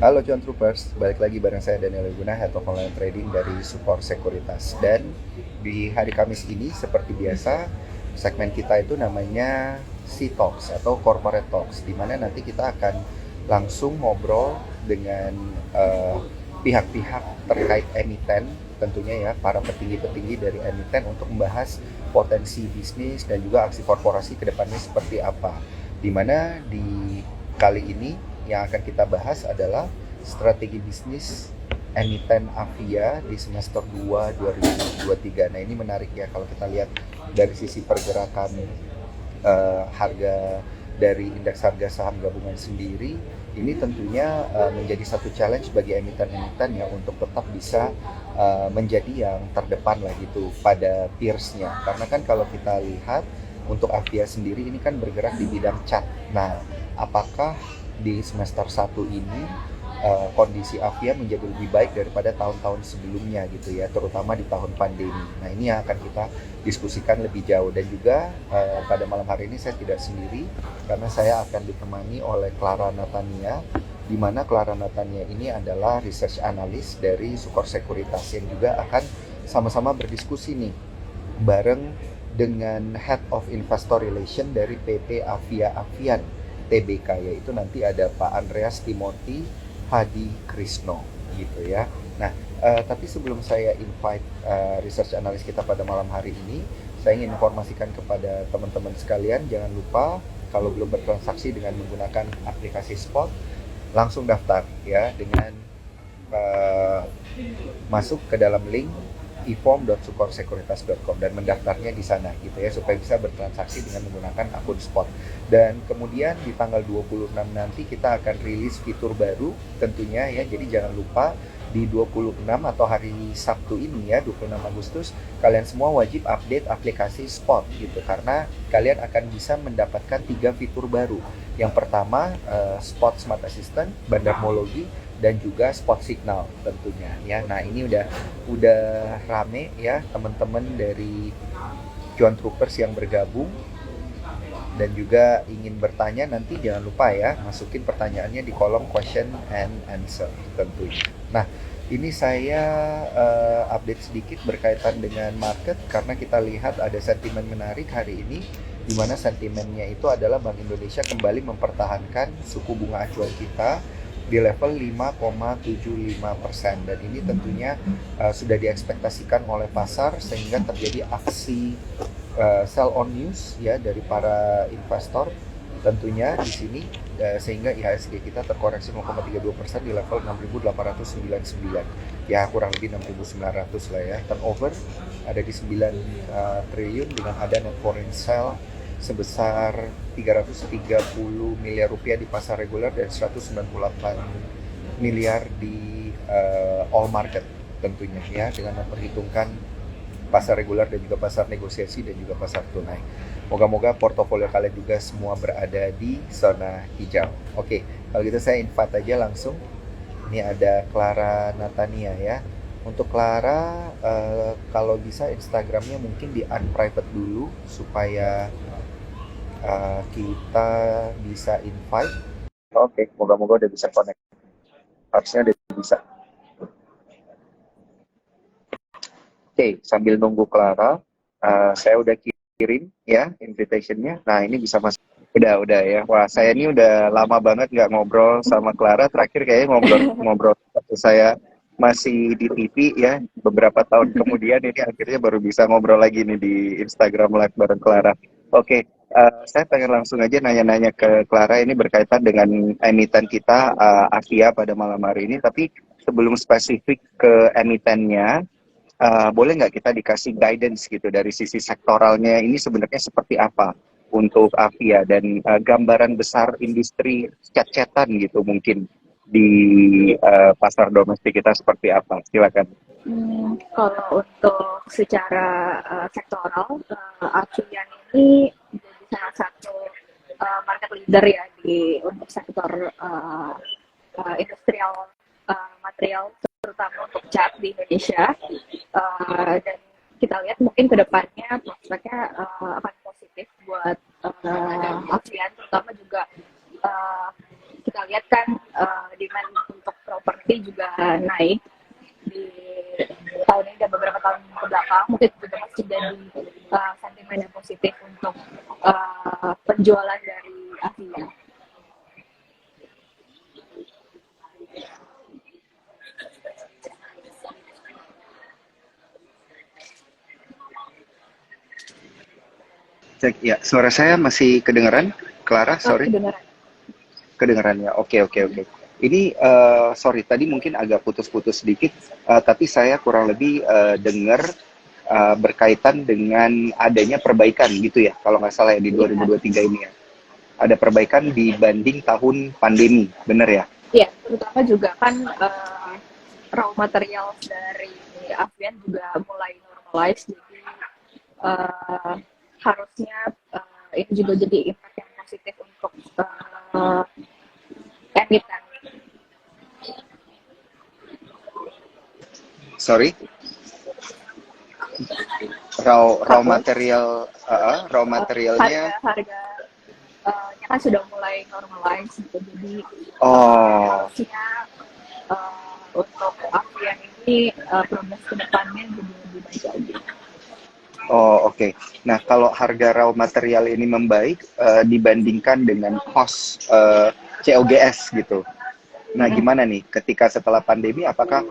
Halo John Troopers, balik lagi bareng saya Daniel Wiguna, Head of Online Trading dari Support Sekuritas. Dan di hari Kamis ini, seperti biasa, segmen kita itu namanya C-Talks atau Corporate Talks, di mana nanti kita akan langsung ngobrol dengan pihak-pihak terkait emiten, tentunya ya, para petinggi-petinggi dari emiten untuk membahas potensi bisnis dan juga aksi korporasi ke depannya seperti apa. Di mana di kali ini yang akan kita bahas adalah strategi bisnis emiten Avia di semester 2 2023. Nah, ini menarik ya kalau kita lihat dari sisi pergerakan harga dari indeks harga saham gabungan sendiri. Ini tentunya menjadi satu challenge bagi emiten-emiten ya untuk tetap bisa menjadi yang terdepan lah gitu pada peersnya. Karena kan kalau kita lihat untuk Avia sendiri ini kan bergerak di bidang cat. Nah, apakah di semester 1 ini kondisi Avia menjadi lebih baik daripada tahun-tahun sebelumnya gitu ya, terutama di tahun pandemi. Nah, ini yang akan kita diskusikan lebih jauh. Dan juga pada malam hari ini saya tidak sendiri karena saya akan ditemani oleh Clara Natania, di mana Clara Natania ini adalah research analyst dari Sukor Sekuritas yang juga akan sama-sama berdiskusi nih bareng dengan Head of Investor Relation dari PT Avia Avian TBK, yaitu nanti ada Pak Andreas Timothy Hadi Krisno gitu ya. Nah, tapi sebelum saya invite research analyst kita pada malam hari ini, saya ingin informasikan kepada teman-teman sekalian, jangan lupa kalau belum bertransaksi dengan menggunakan aplikasi Spot, langsung daftar ya dengan uh, masuk ke dalam link e-form.sukorsekuritas.com dan mendaftarnya di sana gitu ya supaya bisa bertransaksi dengan menggunakan akun Spot. Dan kemudian di tanggal 26 nanti kita akan rilis fitur baru tentunya ya. Jadi jangan lupa di 26 atau hari Sabtu ini ya, 26 Agustus, kalian semua wajib update aplikasi Spot gitu karena kalian akan bisa mendapatkan 3 fitur baru. Yang pertama Spot Smart Assistant, Bandarmologi, dan juga spot signal tentunya ya. Nah, ini udah rame ya teman-teman dari Cuan Troopers yang bergabung dan juga ingin bertanya, nanti jangan lupa ya masukin pertanyaannya di kolom question and answer tentunya. Nah, ini saya update sedikit berkaitan dengan market karena kita lihat ada sentimen menarik hari ini, di mana sentimennya itu adalah Bank Indonesia kembali mempertahankan suku bunga acuan kita di level 5,75%, dan ini tentunya sudah diekspektasikan oleh pasar sehingga terjadi aksi sell on news ya dari para investor tentunya di sini, sehingga IHSG kita terkoreksi 0,32% di level 6.899 ya, kurang lebih 6.900 lah ya. Turnover ada di 9 triliun dengan ada net foreign sale sebesar 330 miliar rupiah di pasar reguler dan 198 miliar di all market tentunya ya, dengan memperhitungkan pasar reguler dan juga pasar negosiasi dan juga pasar tunai. Moga-moga portofolio kalian juga semua berada di zona hijau. Oke, kalau gitu saya invite aja langsung. Ini ada Clara Natania ya. Untuk Clara, kalau bisa Instagramnya mungkin di unprivate dulu supaya kita bisa invite. Oke, moga-moga udah bisa connect. Harusnya udah bisa. Oke, sambil nunggu Clara, saya udah kirim ya invitationnya. Nah, ini bisa masuk. Udah ya. Wah, saya ini udah lama banget nggak ngobrol sama Clara. Terakhir kayaknya ngobrol waktu saya masih di TV ya. Beberapa tahun kemudian ini akhirnya baru bisa ngobrol lagi nih di Instagram Live bareng Clara. Oke, saya pengen langsung aja nanya-nanya ke Clara ini berkaitan dengan emiten kita Avia pada malam hari ini. Tapi sebelum spesifik ke emitennya, boleh nggak kita dikasih guidance gitu dari sisi sektoralnya ini sebenarnya seperti apa untuk Avia, dan gambaran besar industri cat-catan gitu mungkin di pasar domestik kita seperti apa? Silakan. Kalau untuk secara sektoral, Acuan ini menjadi salah satu market leader ya di untuk sektor industrial material, terutama untuk cat di Indonesia. Dan kita lihat mungkin kedepannya prospeknya akan positif buat ASEAN, terutama juga uh, kita lihat kan demand untuk properti juga naik di tahun ini dan beberapa tahun ke belakang, mungkin juga masih jadi sentimen yang positif untuk penjualan dari Asia. Cek ya, suara saya masih kedengeran, Clara? Sorry, Kedengaran. kedengeran ya. Oke, oke, oke. Ini sorry tadi mungkin agak putus-putus sedikit, tapi saya kurang lebih dengar berkaitan dengan adanya perbaikan gitu ya, kalau nggak salah ya di Iya, 2023 ini ya. Ada perbaikan dibanding tahun pandemi, bener ya? iya, terutama juga kan raw material dari ASEAN juga mulai normalize, jadi eh, harusnya ini juga jadi impact yang positif untuk emiten. Sorry, raw Halo. material, raw materialnya. Harga nya kan sudah mulai normalize gitu. Jadi Oh, harusnya untuk ASEAN ini progres ke depannya jadi lebih baik lagi. oh, oke. Nah, kalau harga raw material ini membaik dibandingkan dengan cost COGS gitu. Nah, gimana nih ketika setelah pandemi, apakah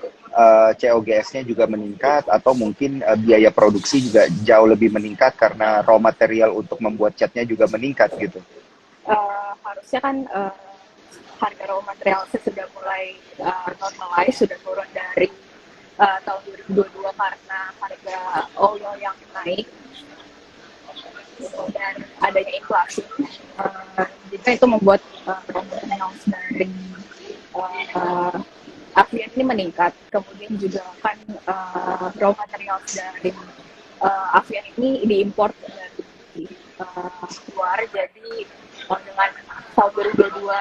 COGS-nya juga meningkat atau mungkin biaya produksi juga jauh lebih meningkat karena raw material untuk membuat catnya juga meningkat gitu? Harusnya kan harga raw material sudah mulai normalize, sudah turun dari tahun 2022 karena harga oil yang naik dan adanya inflasi. Jadi itu membuat raw materials dari uh, ASEAN ini meningkat. Kemudian juga kan raw materials dari ASEAN ini diimpor dari luar. Jadi dengan tahun 2022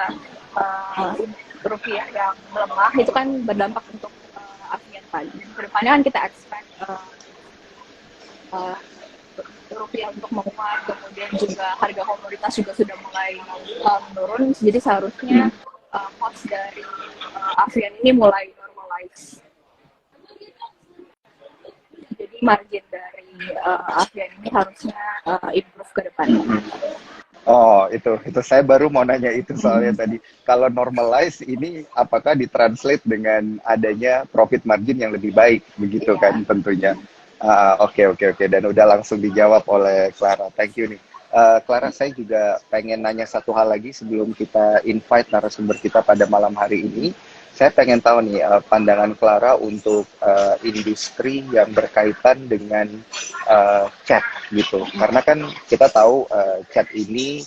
rupiah yang melemah itu kan berdampak untuk ASEAN kan. Kedepannya kan kita expect uh, rupiah untuk menguat, kemudian juga harga komoditas juga sudah mulai menurun, jadi seharusnya cost dari ASEAN ini mulai normalize. Jadi margin dari ASEAN ini harusnya improve ke depannya. Oh, itu saya baru mau nanya itu soalnya tadi. Kalau normalize ini apakah ditranslate dengan adanya profit margin yang lebih baik, begitu Iya. kan tentunya. Oke, oke, oke. Dan udah langsung dijawab oleh Clara. Thank you nih. Clara, saya juga pengen nanya satu hal lagi sebelum kita invite narasumber kita pada malam hari ini. Saya pengen tahu nih pandangan Clara untuk industri yang berkaitan dengan chat gitu. Karena kan kita tahu chat ini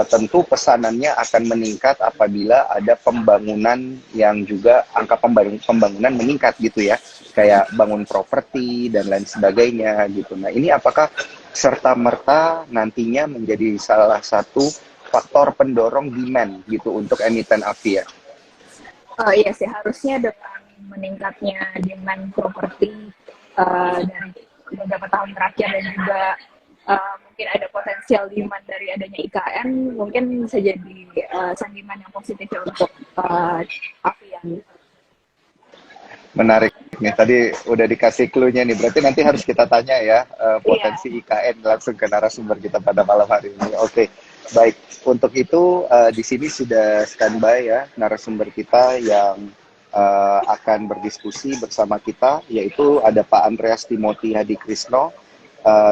tentu pesanannya akan meningkat apabila ada pembangunan yang juga angka pembangunan meningkat gitu ya. Kayak bangun properti dan lain sebagainya gitu. Nah, ini apakah serta merta nantinya menjadi salah satu faktor pendorong demand gitu untuk emiten Avia? Iya sih, harusnya dengan meningkatnya demand properti dari beberapa tahun terakhir dan juga mungkin ada potensial demand dari adanya IKN, mungkin bisa jadi sentimen yang positif ya untuk ASEAN. Menarik nih, tadi udah dikasih clue-nya nih. Berarti nanti harus kita tanya ya Iya, potensi IKN langsung ke narasumber kita pada malam hari ini. Oke, baik. Untuk itu di sini sudah standby ya narasumber kita yang akan berdiskusi bersama kita, yaitu ada Pak Andreas Timothy Hadikrisno,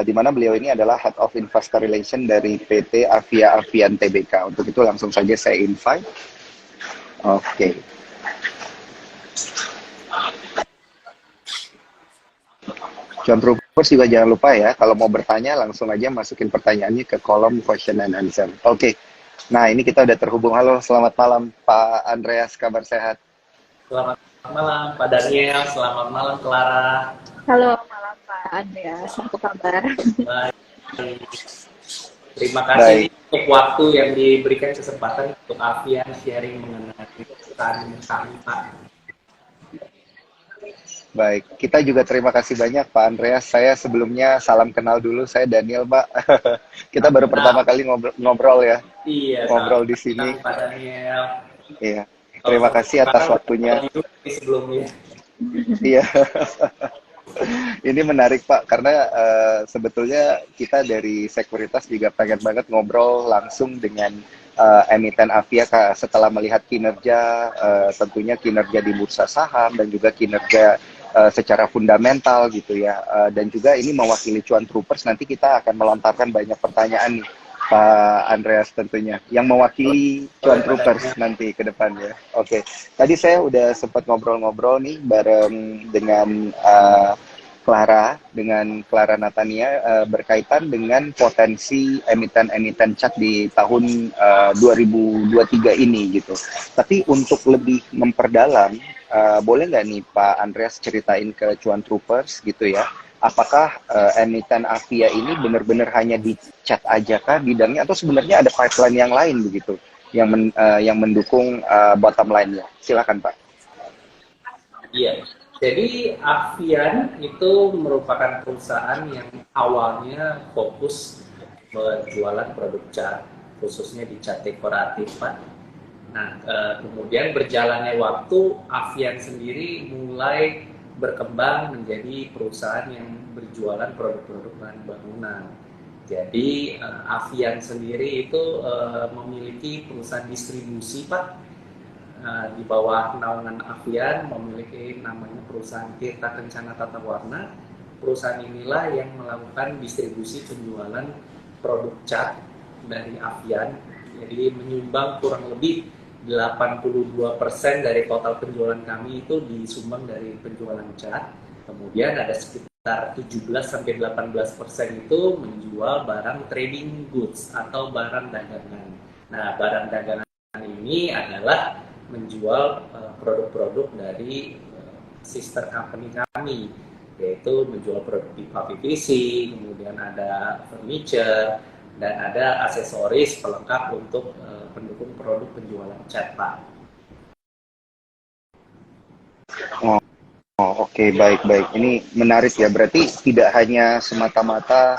di mana beliau ini adalah Head of Investor Relation dari PT Avia Avian Tbk. Untuk itu langsung saja saya invite. Oke. John Troopers juga jangan lupa ya, kalau mau bertanya langsung aja masukin pertanyaannya ke kolom question and answer. Oke, nah ini kita udah terhubung. Halo, selamat malam Pak Andreas, kabar sehat? Selamat malam Pak Daniel, selamat malam Clara. halo malam Pak Andreas, apa kabar? Baik. Terima kasih untuk waktu yang diberikan kesempatan untuk Avian sharing mengenai perusahaan kami Pak. Baik, kita juga terima kasih banyak Pak Andreas. Saya sebelumnya salam kenal dulu, saya Daniel Pak. Kita baru pertama kali ngobrol ya, Iya, ngobrol di sini. Pak Daniel. Iya. Kalau Terima kasih atas sekarang waktunya. lebih dulu dari sebelumnya. Iya, ini menarik Pak, karena sebetulnya kita dari sekuritas juga pengen banget ngobrol langsung dengan emiten Avia setelah melihat kinerja, tentunya kinerja di bursa saham dan juga kinerja secara fundamental gitu ya. Dan juga ini mewakili Cuan Troopers, nanti kita akan melontarkan banyak pertanyaan nih Pak Andreas tentunya, yang mewakili Cuan Oleh Troopers padanya, nanti ke depannya. Oke, tadi saya udah sempat ngobrol-ngobrol nih bareng dengan Clara Natania berkaitan dengan potensi emiten-emiten cat di tahun 2023 ini gitu. Tapi untuk lebih memperdalam, boleh nggak nih Pak Andreas ceritain ke Cuan Troopers gitu ya? Apakah emiten Avia ini benar-benar hanya di cat aja kah bidangnya, atau sebenarnya ada pipeline yang lain begitu yang mendukung bottom line-nya? Silakan Pak. iya. Jadi Avian itu merupakan perusahaan yang awalnya fokus berjualan produk cat, khususnya di cat dekoratif, Pak. Nah, kemudian berjalannya waktu, Avian sendiri mulai berkembang menjadi perusahaan yang berjualan produk-produk bahan bangunan. Jadi, Avian sendiri itu memiliki perusahaan distribusi, Pak. Di bawah naungan Avian memiliki namanya perusahaan Tirta Kencana Tata Warna. Perusahaan inilah yang melakukan distribusi penjualan produk cat dari Avian. Jadi menyumbang kurang lebih 82% dari total penjualan kami itu disumbang dari penjualan cat. Kemudian ada sekitar 17-18% itu menjual barang trading goods atau barang dagangan. Nah, barang dagangan ini adalah menjual produk-produk dari sister company kami, yaitu menjual produk pipa PVC, kemudian ada furniture, dan ada aksesoris pelengkap untuk pendukung produk penjualan cat, Pak. Oh, oke, baik-baik. Ini menarik ya. Berarti tidak hanya semata-mata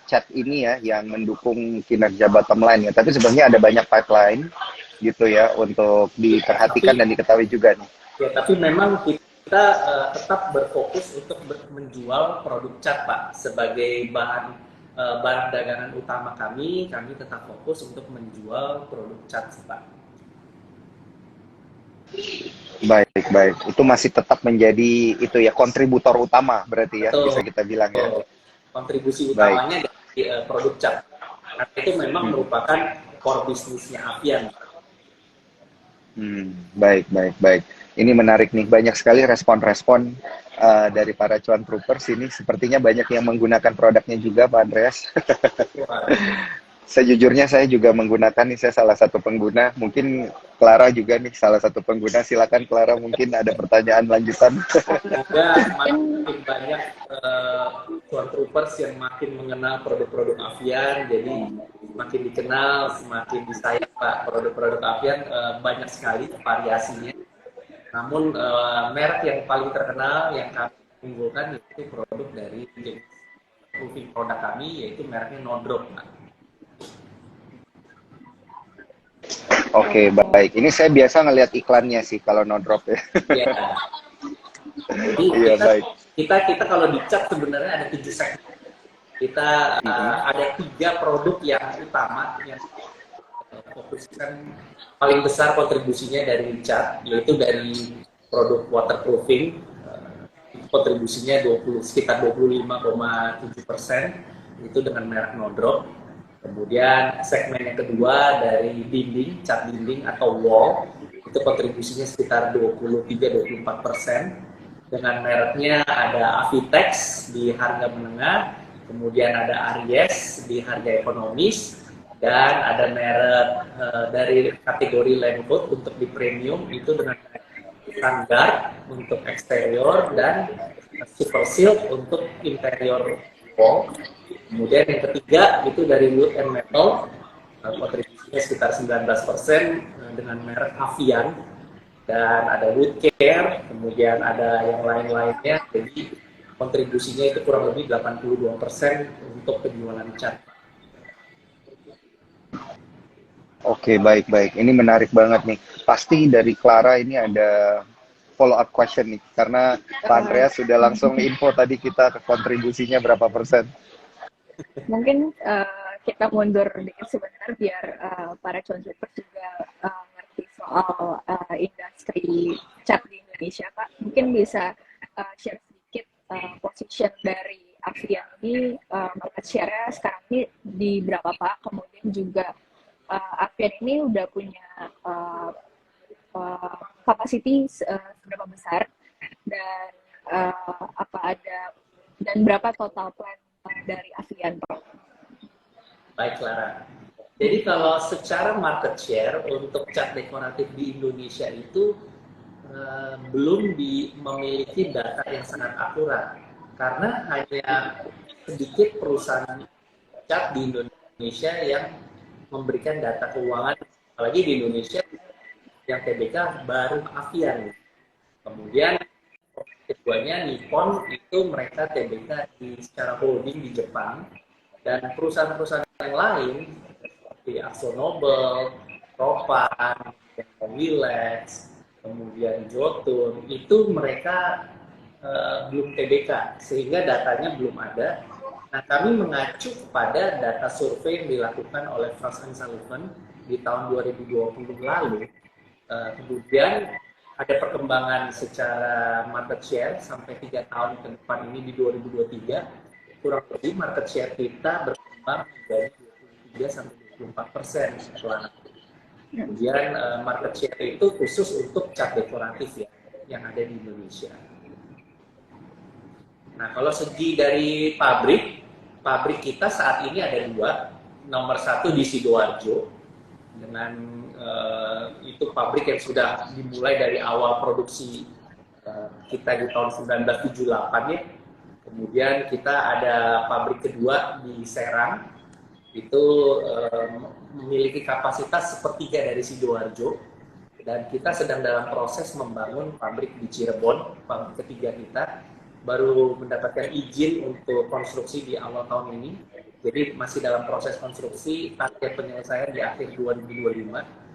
chat ini ya yang mendukung kinerja bottom line ya, tapi sebenarnya ada banyak pipeline gitu ya untuk diperhatikan Tapi dan diketahui juga nih. ya, tapi memang kita tetap berfokus untuk menjual produk cat, Pak, sebagai bahan barang dagangan utama kami tetap fokus untuk menjual produk cat, Pak. Baik, baik. Itu masih tetap menjadi itu ya kontributor utama berarti ya, bisa Atau kita bilang ya. kontribusi Baik. utamanya dari produk cat. Karena itu memang merupakan core bisnisnya Avian. Baik, baik, baik. Ini menarik nih, banyak sekali respon-respon dari para cuan troopers ini. Sepertinya banyak yang menggunakan produknya juga, Pak Andreas. Sejujurnya saya juga menggunakan nih, saya salah satu pengguna. Mungkin Clara juga nih salah satu pengguna. Silakan Clara, mungkin ada pertanyaan lanjutan. Semoga semakin banyak cuan troopers yang makin mengenal produk-produk Avian, jadi semakin dikenal, semakin disayang, Pak. Produk-produk Avian banyak sekali variasinya. Namun merek yang paling terkenal yang kami unggulkan yaitu produk dari jenis roofing produk kami, yaitu mereknya No-Drop, Pak. Oke, baik. Ini saya biasa ngelihat iklannya sih kalau no drop ya. Ya, jadi Iya, baik. kita kalau dicat sebenarnya ada 7 segmen. Kita ada 3 produk yang utama yang fokuskan paling besar kontribusinya dari cat, yaitu dari produk waterproofing, kontribusinya sekitar 25,7%, itu dengan merek No-Drop. Kemudian segmen yang kedua dari dinding, cat dinding atau wall, itu kontribusinya sekitar 23-24%. Dengan mereknya ada Avitex di harga menengah, kemudian ada Aries di harga ekonomis, dan ada merek dari kategori Landcoat untuk di premium, itu dengan standar untuk eksterior dan Super Silk untuk interior wall. Kemudian yang ketiga itu dari wood and metal, kontribusinya sekitar 19% dengan merek Avian, dan ada wood care, kemudian ada yang lain-lainnya, jadi kontribusinya itu kurang lebih 82% untuk penjualan cat. Oke, baik, baik. Ini menarik banget nih. pasti dari Clara ini ada follow up question nih, karena Pak Andreas sudah langsung info tadi kita ke kontribusinya berapa persen. Mungkin kita mundur dikit sebentar biar para contributors juga ngerti soal industri chat di Indonesia, Pak. Mungkin bisa share sedikit position dari Avian ini, market share-nya sekarang ini di berapa, Pak? Kemudian juga Avian ini udah punya capacity seberapa besar, dan apa ada dan berapa total plan dari Avian, Pak? Baik, Clara. Jadi kalau secara market share untuk cat dekoratif di Indonesia itu belum memiliki data yang sangat akurat, karena hanya sedikit perusahaan cat di Indonesia yang memberikan data keuangan, apalagi di Indonesia yang TBK baru Avian. Kemudian keduanya Nippon itu mereka TBK secara holding di Jepang, dan perusahaan-perusahaan yang lain seperti AkzoNobel, Ropan, Wilex, kemudian Jotun itu mereka belum TBK, sehingga datanya belum ada. Nah, kami mengacu kepada data survei yang dilakukan oleh Frost & Sullivan di tahun 2020 lalu. Kemudian ada perkembangan secara market share sampai 3 tahun ke depan ini di 2023, kurang lebih market share kita berkembang dari 23-24% setelah. Kemudian market share itu khusus untuk cat dekoratif ya, yang ada di Indonesia. Nah, kalau segi dari pabrik kita saat ini ada 2. Nomor 1 di Sidoarjo, dengan itu pabrik yang sudah dimulai dari awal produksi kita di tahun 1978 ya. Kemudian kita ada pabrik kedua di Serang, itu memiliki kapasitas sepertiga dari Sidoarjo, dan kita sedang dalam proses membangun pabrik di Cirebon, pabrik ketiga kita, baru mendapatkan izin untuk konstruksi di awal tahun ini. Jadi masih dalam proses konstruksi, target penyelesaian di akhir 2025.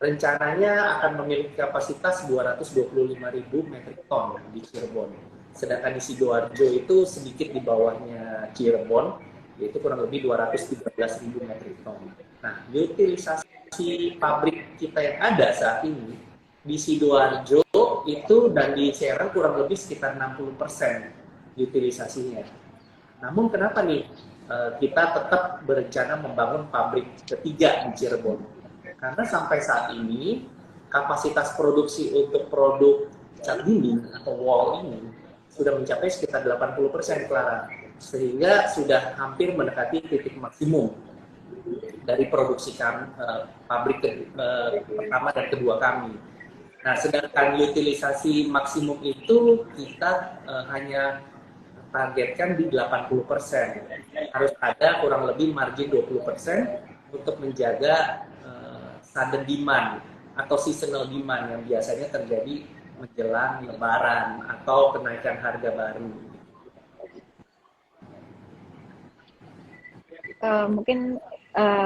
Rencananya akan memiliki kapasitas 225.000 metrik ton di Cirebon. Sedangkan di Sidoarjo itu sedikit di bawahnya Cirebon, yaitu kurang lebih 213.000 metrik ton. Nah, utilisasi pabrik kita yang ada saat ini di Sidoarjo itu dan di Serang kurang lebih sekitar 60% utilisasinya. Namun kenapa nih kita tetap berencana membangun pabrik ketiga di Cirebon? Karena sampai saat ini kapasitas produksi untuk produk cat dinding atau wall ini sudah mencapai sekitar 80%, Clara. Sehingga sudah hampir mendekati titik maksimum dari produksi pabrik pertama dan kedua kami. Nah, sedangkan utilisasi maksimum itu kita hanya targetkan di 80%. Harus ada kurang lebih margin 20% untuk menjaga sudden demand atau seasonal demand yang biasanya terjadi menjelang Lebaran atau kenaikan harga baru. Mungkin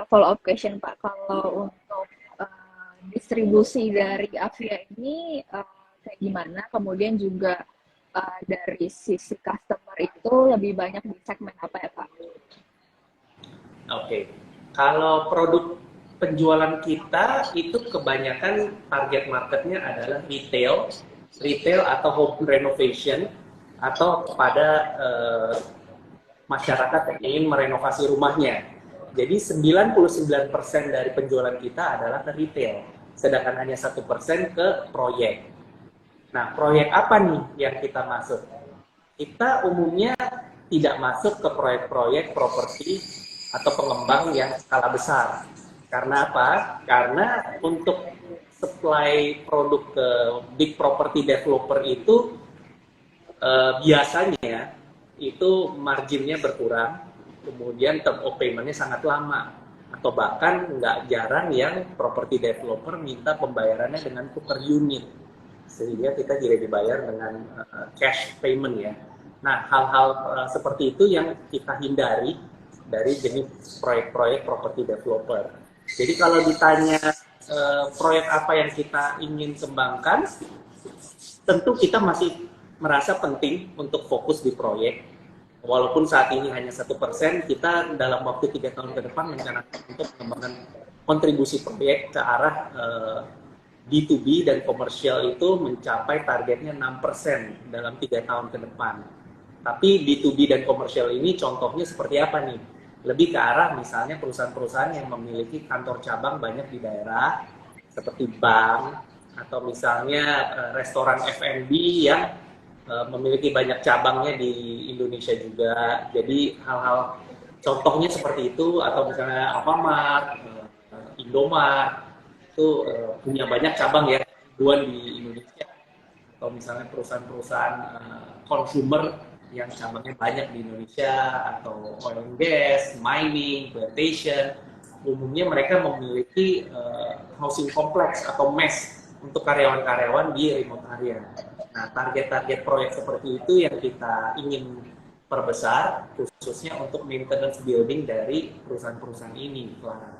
follow up question, Pak, kalau untuk distribusi dari Avia ini kayak gimana? Kemudian juga dari sisi customer itu lebih banyak di segmen apa ya, Pak? Oke. Kalau produk penjualan kita itu kebanyakan target marketnya adalah retail atau home renovation, atau kepada masyarakat yang ingin merenovasi rumahnya. Jadi 99% dari penjualan kita adalah ke retail, sedangkan hanya 1% ke proyek. Nah, proyek apa nih yang kita masuk? Kita umumnya tidak masuk ke proyek-proyek properti atau pengembang yang skala besar. Karena apa? Karena untuk supply produk ke big property developer itu biasanya itu marginnya berkurang, kemudian term of payment-nya sangat lama, atau bahkan nggak jarang yang property developer minta pembayarannya dengan per unit, sehingga kita tidak dibayar dengan cash payment ya. Nah, hal-hal seperti itu yang kita hindari dari jenis proyek-proyek property developer. Jadi kalau ditanya proyek apa yang kita ingin kembangkan, tentu kita masih merasa penting untuk fokus di proyek. Walaupun saat ini hanya 1%, kita dalam waktu 3 tahun ke depan merencanakan untuk mengembangkan kontribusi proyek ke arah B2B dan komersial itu mencapai targetnya 6% dalam 3 tahun ke depan. Tapi B2B dan komersial ini contohnya seperti apa nih? Lebih ke arah misalnya perusahaan-perusahaan yang memiliki kantor cabang banyak di daerah, seperti bank, atau misalnya restoran F&B yang memiliki banyak cabangnya di Indonesia juga. Jadi hal-hal contohnya seperti itu, atau misalnya Alfamart, Indomart, itu punya banyak cabang ya, ribuan di Indonesia. Atau misalnya perusahaan-perusahaan consumer yang cabangnya banyak di Indonesia, atau oil and gas, mining, plantation. Umumnya mereka memiliki housing complex atau mesh untuk karyawan-karyawan di remote area. Nah, target-target proyek seperti itu yang kita ingin perbesar, khususnya untuk maintenance building dari perusahaan-perusahaan ini, Clara.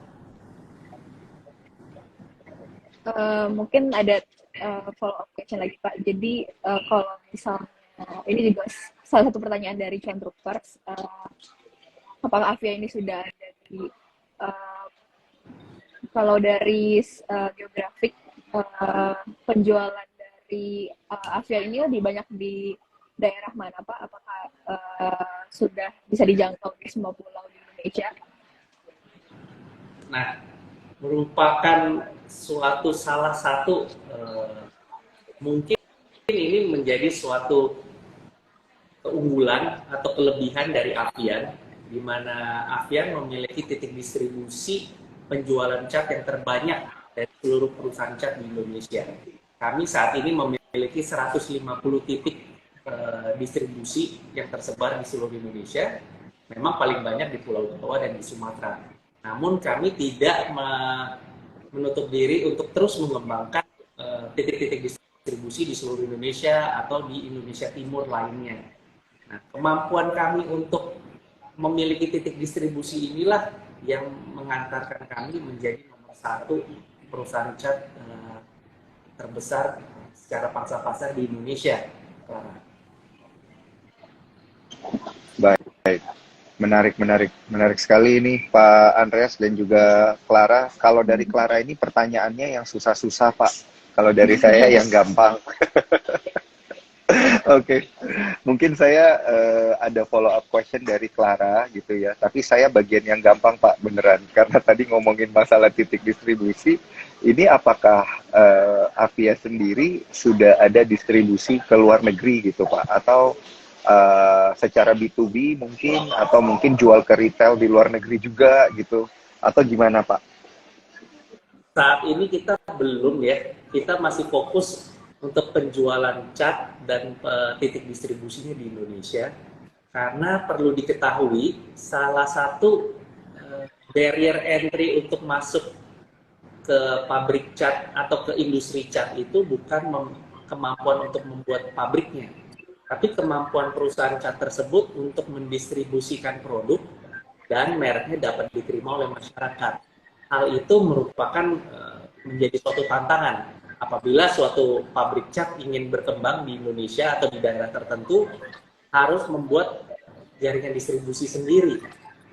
Mungkin ada follow up question lagi Pak. Jadi kalau misalnya ini juga salah satu pertanyaan dari Chain Troopers, apakah Avia ini sudah ada di kalau dari geografik penjualan dari Avia ini lebih banyak di daerah mana Pak? Apakah sudah bisa dijangkau di semua pulau di Indonesia? Nah, merupakan salah satu mungkin ini menjadi suatu keunggulan atau kelebihan dari Avian, di mana Avian memiliki titik distribusi penjualan cat yang terbanyak dari seluruh perusahaan cat di Indonesia. Kami saat ini memiliki 150 titik distribusi yang tersebar di seluruh Indonesia. Memang paling banyak di Pulau Jawa dan di Sumatera. Namun kami tidak menutup diri untuk terus mengembangkan titik-titik distribusi di seluruh Indonesia atau di Indonesia Timur lainnya. Nah, kemampuan kami untuk memiliki titik distribusi inilah yang mengantarkan kami menjadi nomor 1 perusahaan cat terbesar secara pangsa pasar di Indonesia. Baik. Menarik sekali ini Pak Andreas dan juga Clara. Kalau dari Clara ini pertanyaannya yang susah-susah Pak. Kalau dari saya yang gampang. Oke. Mungkin saya ada follow up question dari Clara gitu ya. Tapi saya bagian yang gampang Pak beneran. Karena tadi ngomongin masalah titik distribusi. Ini apakah Avia sendiri sudah ada distribusi ke luar negeri gitu Pak? Atau secara B2B mungkin, atau mungkin jual ke retail di luar negeri juga gitu, atau gimana Pak? Saat ini kita belum ya, kita masih fokus untuk penjualan cat dan titik distribusinya di Indonesia, karena perlu diketahui salah satu barrier entry untuk masuk ke pabrik cat atau ke industri cat itu bukan kemampuan untuk membuat pabriknya, tapi kemampuan perusahaan cat tersebut untuk mendistribusikan produk dan mereknya dapat diterima oleh masyarakat. Hal itu merupakan menjadi suatu tantangan. Apabila suatu pabrik cat ingin berkembang di Indonesia atau di daerah tertentu, harus membuat jaringan distribusi sendiri.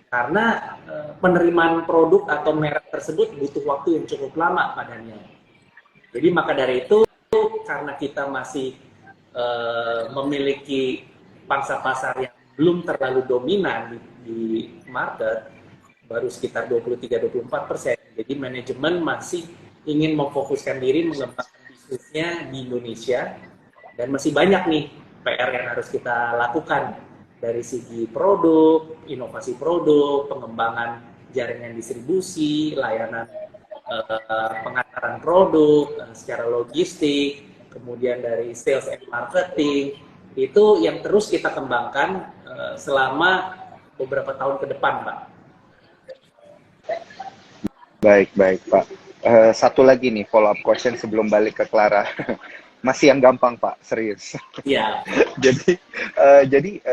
Karena penerimaan produk atau merek tersebut butuh waktu yang cukup lama padanya. Jadi maka dari itu, karena kita masih memiliki pangsa pasar yang belum terlalu dominan di market, baru sekitar 23-24%. Jadi manajemen masih ingin memfokuskan diri mengembangkan bisnisnya di Indonesia, dan masih banyak nih PR yang harus kita lakukan dari segi produk, inovasi produk, pengembangan jaringan distribusi, layanan pengantaran produk secara logistik, kemudian dari sales and marketing, itu yang terus kita kembangkan selama beberapa tahun ke depan, Pak. Baik Pak. Satu lagi nih follow up question sebelum balik ke Clara. Masih yang gampang Pak, serius. Iya. Jadi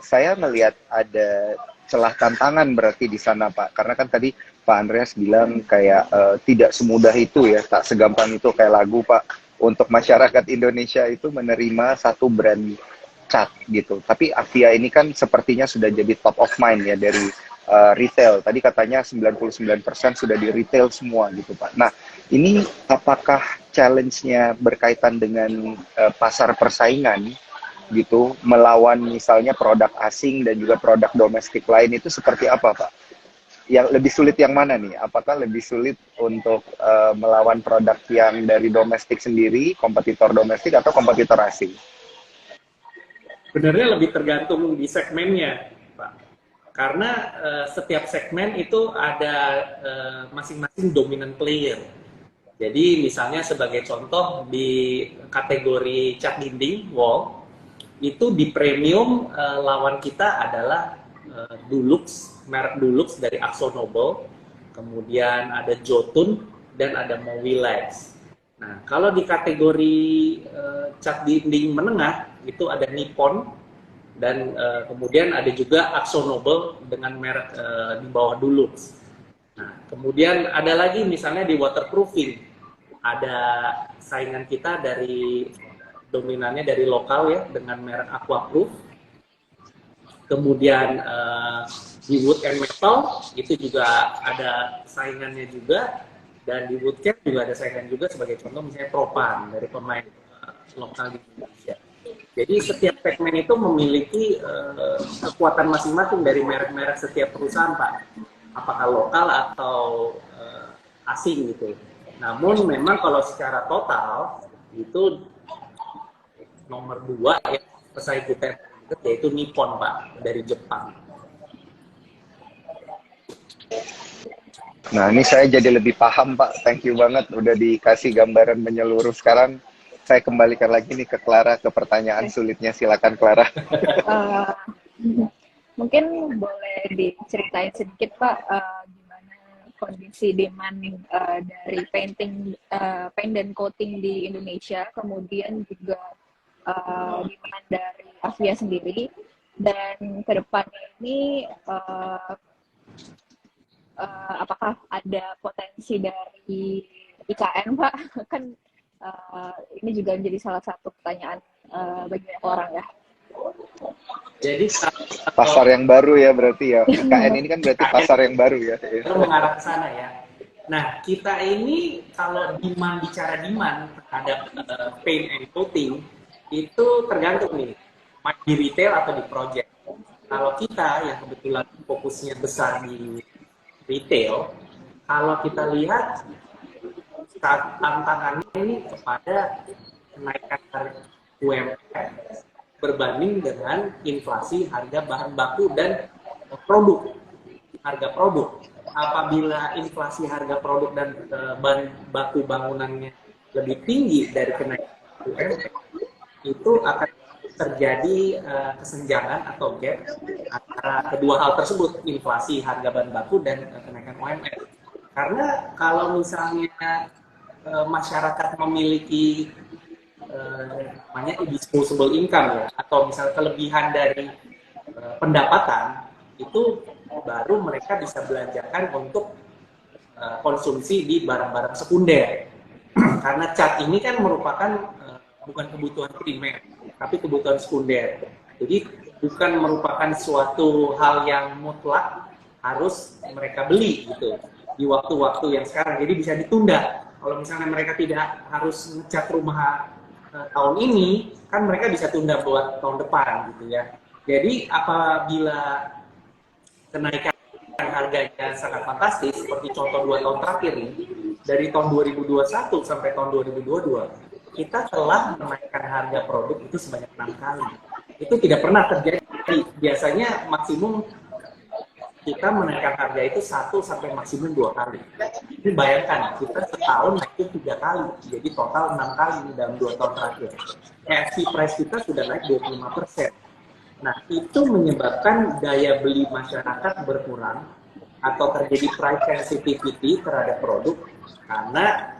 saya melihat ada celah tantangan berarti di sana Pak, karena kan tadi Pak Andreas bilang kayak tidak semudah itu ya, tak segampang itu kayak lagu Pak, untuk masyarakat Indonesia itu menerima satu brand cat gitu. Tapi Avia ini kan sepertinya sudah jadi top of mind ya dari retail. Tadi katanya 99% sudah di retail semua gitu Pak. Nah, ini apakah challenge-nya berkaitan dengan pasar persaingan gitu, melawan misalnya produk asing dan juga produk domestik lain, itu seperti apa Pak? Yang lebih sulit yang mana nih? Apakah lebih sulit untuk melawan produk yang dari domestik sendiri, kompetitor domestik, atau kompetitor asing? Sebenarnya lebih tergantung di segmennya, Pak. Karena setiap segmen itu ada masing-masing dominant player. Jadi misalnya sebagai contoh di kategori cat dinding wall, itu di premium lawan kita adalah Dulux, merek Dulux dari AkzoNobel, kemudian ada Jotun, dan ada Mowilex. Nah, kalau di kategori cat dinding menengah itu ada Nippon, dan kemudian ada juga AkzoNobel dengan merek di bawah Dulux. Nah, kemudian ada lagi misalnya di waterproofing, ada saingan kita dari dominannya dari lokal ya dengan merek Aquaproof. Kemudian di wood and metal itu juga ada saingannya juga, dan di woodcare juga ada saingan juga, sebagai contoh misalnya Propan dari pemain lokal di Indonesia. Jadi setiap segmen itu memiliki kekuatan masing-masing dari merek-merek setiap perusahaan Pak, apakah lokal atau asing gitu. Namun memang kalau secara total itu nomor 2 ya pesaing kita yaitu Nippon Pak dari Jepang. Nah, ini saya jadi lebih paham Pak. Thank you banget udah dikasih gambaran menyeluruh. Sekarang saya kembalikan lagi nih ke Clara, ke pertanyaan sulitnya. Silakan Clara. Mungkin boleh diceritain sedikit Pak, gimana kondisi demand dari paint dan coating di Indonesia, kemudian juga demand dari Avia sendiri, dan kedepannya ini apakah ada potensi dari IKN Pak? Kan ini juga menjadi salah satu pertanyaan bagi banyak orang ya. Jadi pasar yang baru ya berarti ya. IKN ini kan berarti pasar yang baru ya. Itu mengarah ke sana ya. Nah, kita ini kalau bicara demand terhadap paint and coating itu tergantung nih, di retail atau di project. Kalau kita yang kebetulan fokusnya besar di retail, kalau kita lihat tantangannya ini kepada kenaikan harga UMR berbanding dengan inflasi harga bahan baku dan produk, harga produk. Apabila inflasi harga produk dan bahan baku bangunannya lebih tinggi dari kenaikan UMR, itu akan terjadi kesenjangan atau gap antara kedua hal tersebut, inflasi harga bahan baku dan kenaikan UMR. Karena kalau misalnya masyarakat memiliki namanya disposable income ya, atau misalnya kelebihan dari pendapatan, itu baru mereka bisa belanjakan untuk konsumsi di barang-barang sekunder. Karena cat ini kan merupakan bukan kebutuhan primer, tapi kebutuhan sekunder. Jadi bukan merupakan suatu hal yang mutlak harus mereka beli gitu di waktu-waktu yang sekarang. Jadi bisa ditunda. Kalau misalnya mereka tidak harus ngecat rumah tahun ini, kan mereka bisa tunda buat tahun depan gitu ya. Jadi apabila kenaikan harganya sangat fantastis, seperti contoh 2 tahun terakhir nih, dari tahun 2021 sampai tahun 2022, kita telah menaikkan harga produk itu sebanyak 6 kali. Itu tidak pernah terjadi. Biasanya maksimum kita menaikkan harga itu 1 sampai maksimum 2 kali. Ini bayangkan, kita setahun naik 3 kali. Jadi total 6 kali dalam 2 tahun terakhir. KFC price kita sudah naik 25%. Nah, itu menyebabkan daya beli masyarakat berkurang atau terjadi price sensitivity terhadap produk karena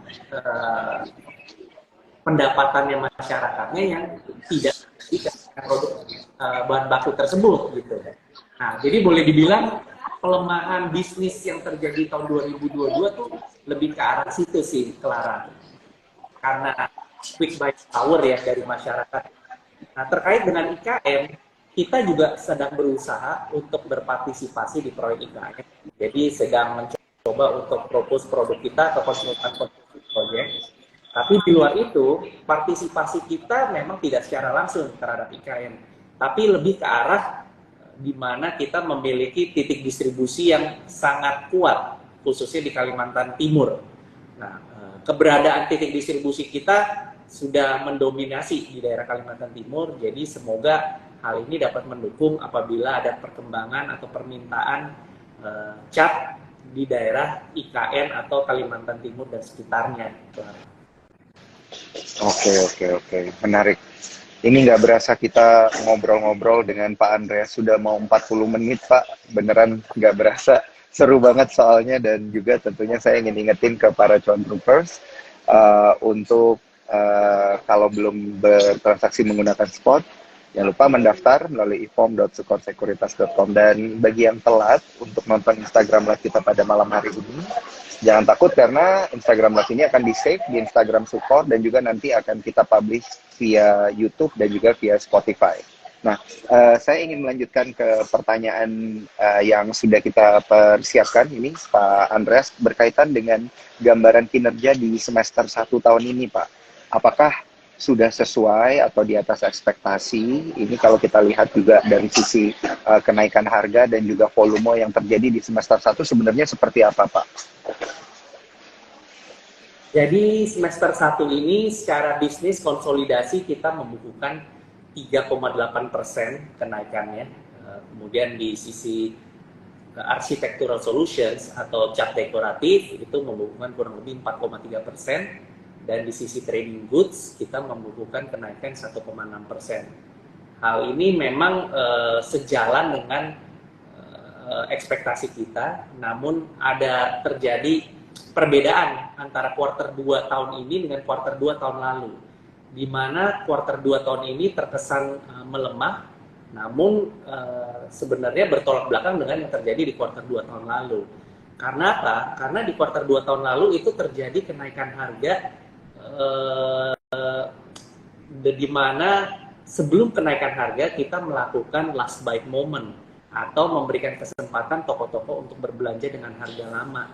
pendapatannya masyarakatnya yang tidak terjadi produk bahan baku tersebut gitu. Nah, jadi boleh dibilang pelemahan bisnis yang terjadi tahun 2022 tuh lebih ke arah situ sih, Clara. Karena quick buy power ya dari masyarakat. Nah, terkait dengan IKM, kita juga sedang berusaha untuk berpartisipasi di proyek IKM. Jadi sedang mencoba untuk propose produk kita ke konsultan-konsultan proyek. Tapi di luar itu, partisipasi kita memang tidak secara langsung terhadap IKM, tapi lebih ke arah di mana kita memiliki titik distribusi yang sangat kuat, khususnya di Kalimantan Timur. Nah, keberadaan titik distribusi kita sudah mendominasi di daerah Kalimantan Timur, jadi semoga hal ini dapat mendukung apabila ada perkembangan atau permintaan cat di daerah IKN atau Kalimantan Timur dan sekitarnya. Oke, menarik. Ini nggak berasa kita ngobrol-ngobrol dengan Pak Andreas sudah mau 40 menit, Pak. Beneran nggak berasa. Seru banget soalnya, dan juga tentunya saya ingin ingetin ke para cuan troopers untuk kalau belum bertransaksi menggunakan spot, jangan lupa mendaftar melalui ifom.sukorsekuritas.com. Dan bagi yang telat untuk nonton Instagram Live kita pada malam hari ini, jangan takut karena Instagram Live ini akan di-save di Instagram Sukor dan juga nanti akan kita publish via YouTube dan juga via Spotify. Nah, saya ingin melanjutkan ke pertanyaan yang sudah kita persiapkan ini, Pak Andreas, berkaitan dengan gambaran kinerja di semester 1 tahun ini, Pak. Apakah sudah sesuai atau di atas ekspektasi? Ini kalau kita lihat juga dari sisi kenaikan harga dan juga volume yang terjadi di semester 1 sebenarnya seperti apa, Pak? Jadi semester 1 ini secara bisnis konsolidasi kita membukukan 3,8% kenaikannya. Kemudian di sisi architectural solutions atau cat dekoratif itu membukukan kurang lebih 4,3%. Dan di sisi trading goods kita membukukan kenaikan 1,6%. Hal ini memang sejalan dengan ekspektasi kita, namun ada terjadi perbedaan antara kuarter 2 tahun ini dengan kuarter 2 tahun lalu, di mana kuarter 2 tahun ini terkesan melemah, namun sebenarnya bertolak belakang dengan yang terjadi di kuarter 2 tahun lalu. Karena apa? Karena di kuarter 2 tahun lalu itu terjadi kenaikan harga di mana sebelum kenaikan harga kita melakukan last buy moment atau memberikan kesempatan toko-toko untuk berbelanja dengan harga lama,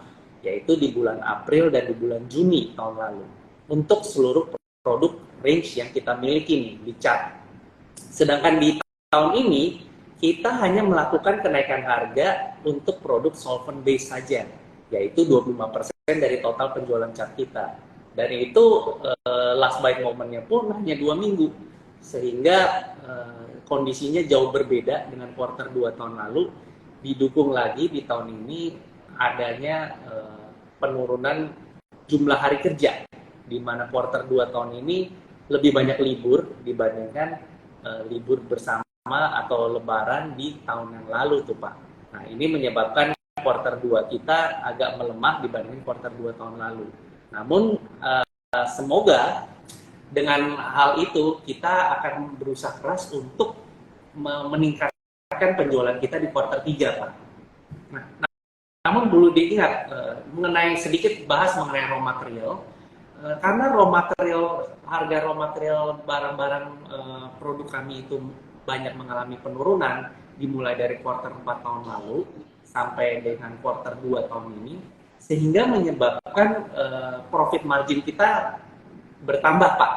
yaitu di bulan April dan di bulan Juni tahun lalu untuk seluruh produk range yang kita miliki nih di cat. Sedangkan di tahun ini kita hanya melakukan kenaikan harga untuk produk solvent base saja, yaitu 25% dari total penjualan cat kita. Dan itu last buy momentnya pun hanya 2 minggu, sehingga kondisinya jauh berbeda dengan kuarter 2 tahun lalu. Didukung lagi di tahun ini adanya penurunan jumlah hari kerja, di mana kuarter 2 tahun ini lebih banyak libur dibandingkan libur bersama atau lebaran di tahun yang lalu tuh, Pak. Nah, ini menyebabkan kuarter 2 kita agak melemah dibanding kuarter 2 tahun lalu. Namun semoga dengan hal itu kita akan berusaha keras untuk meningkatkan penjualan kita di kuarter 3, Pak. Nah, namun perlu diingat mengenai sedikit bahas mengenai raw material, karena harga raw material barang-barang produk kami itu banyak mengalami penurunan dimulai dari kuarter 4 tahun lalu sampai dengan kuarter 2 tahun ini, sehingga menyebabkan profit margin kita bertambah, Pak,